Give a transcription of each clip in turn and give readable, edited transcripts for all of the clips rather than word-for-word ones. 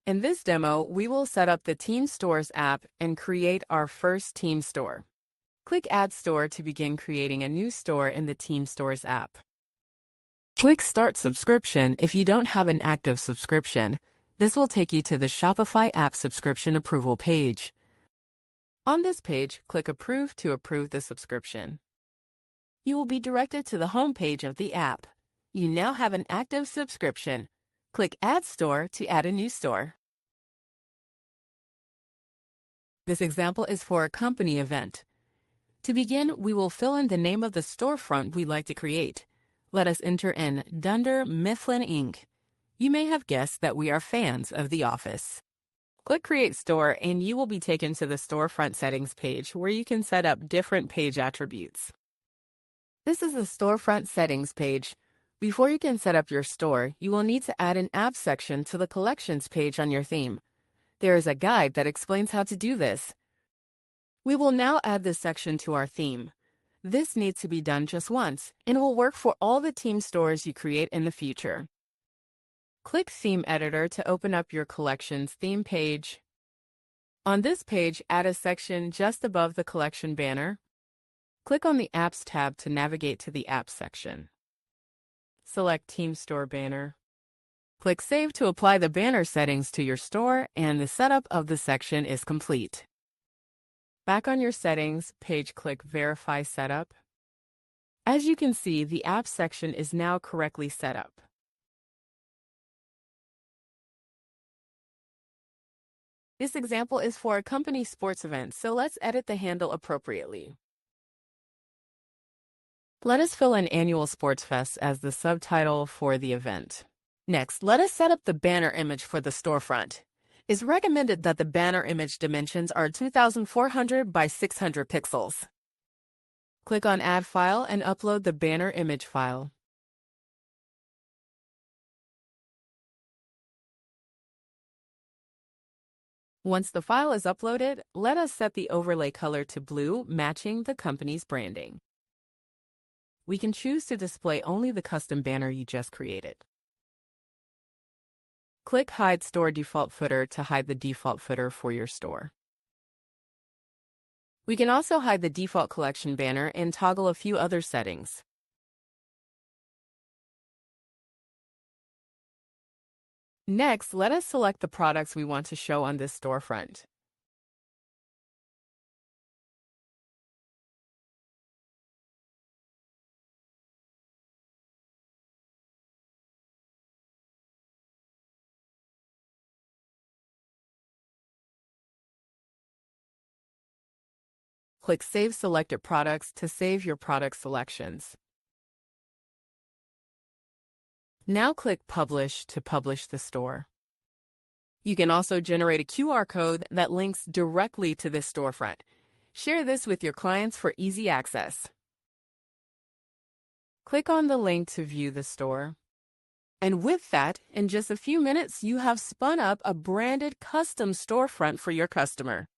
In this demo, we will set up the Team Stores app and create our first Team Store. Click Add Store to begin creating a new store in the Team Stores app. Click Start Subscription if you don't have an active subscription. This will take you to the Shopify app subscription approval page. On this page, click Approve to approve the subscription. You will be directed to the home page of the app. You now have an active subscription. Click Add Store to add a new store. This example is for a company event. To begin, we will fill in the name of the storefront we'd like to create. Let us enter in Dunder Mifflin Inc. You may have guessed that we are fans of The Office. Click Create Store and you will be taken to the storefront settings page where you can set up different page attributes. This is the storefront settings page. Before you can set up your store, you will need to add an app section to the collections page on your theme. There is a guide that explains how to do this. We will now add this section to our theme. This needs to be done just once, and will work for all the team stores you create in the future. Click Theme Editor to open up your collections theme page. On this page, add a section just above the collection banner. Click on the Apps tab to navigate to the Apps section. Select Team Store Banner. Click Save to apply the banner settings to your store, and the setup of the section is complete. Back on your settings page, click Verify Setup. As you can see, the Apps section is now correctly set up. This example is for a company sports event, so let's edit the handle appropriately. Let us fill in Annual Sports Fest as the subtitle for the event. Next, let us set up the banner image for the storefront. It's recommended that the banner image dimensions are 2400 by 600 pixels. Click on Add File and upload the banner image file. Once the file is uploaded, let us set the overlay color to blue, matching the company's branding. We can choose to display only the custom banner you just created. Click Hide Store Default Footer to hide the default footer for your store. We can also hide the default collection banner and toggle a few other settings. Next, let us select the products we want to show on this storefront. Click Save Selected Products to save your product selections. Now click Publish to publish the store. You can also generate a QR code that links directly to this storefront. Share this with your clients for easy access. Click on the link to view the store. And with that, in just a few minutes, you have spun up a branded custom storefront for your customer.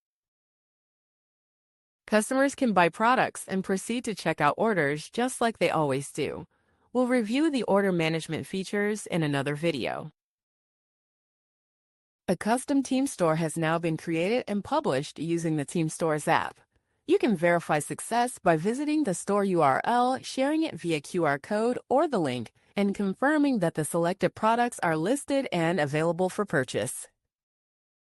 Customers can buy products and proceed to check out orders just like they always do. We'll review the order management features in another video. A custom team store has now been created and published using the Team Stores app. You can verify success by visiting the store URL, sharing it via QR code or the link, and confirming that the selected products are listed and available for purchase.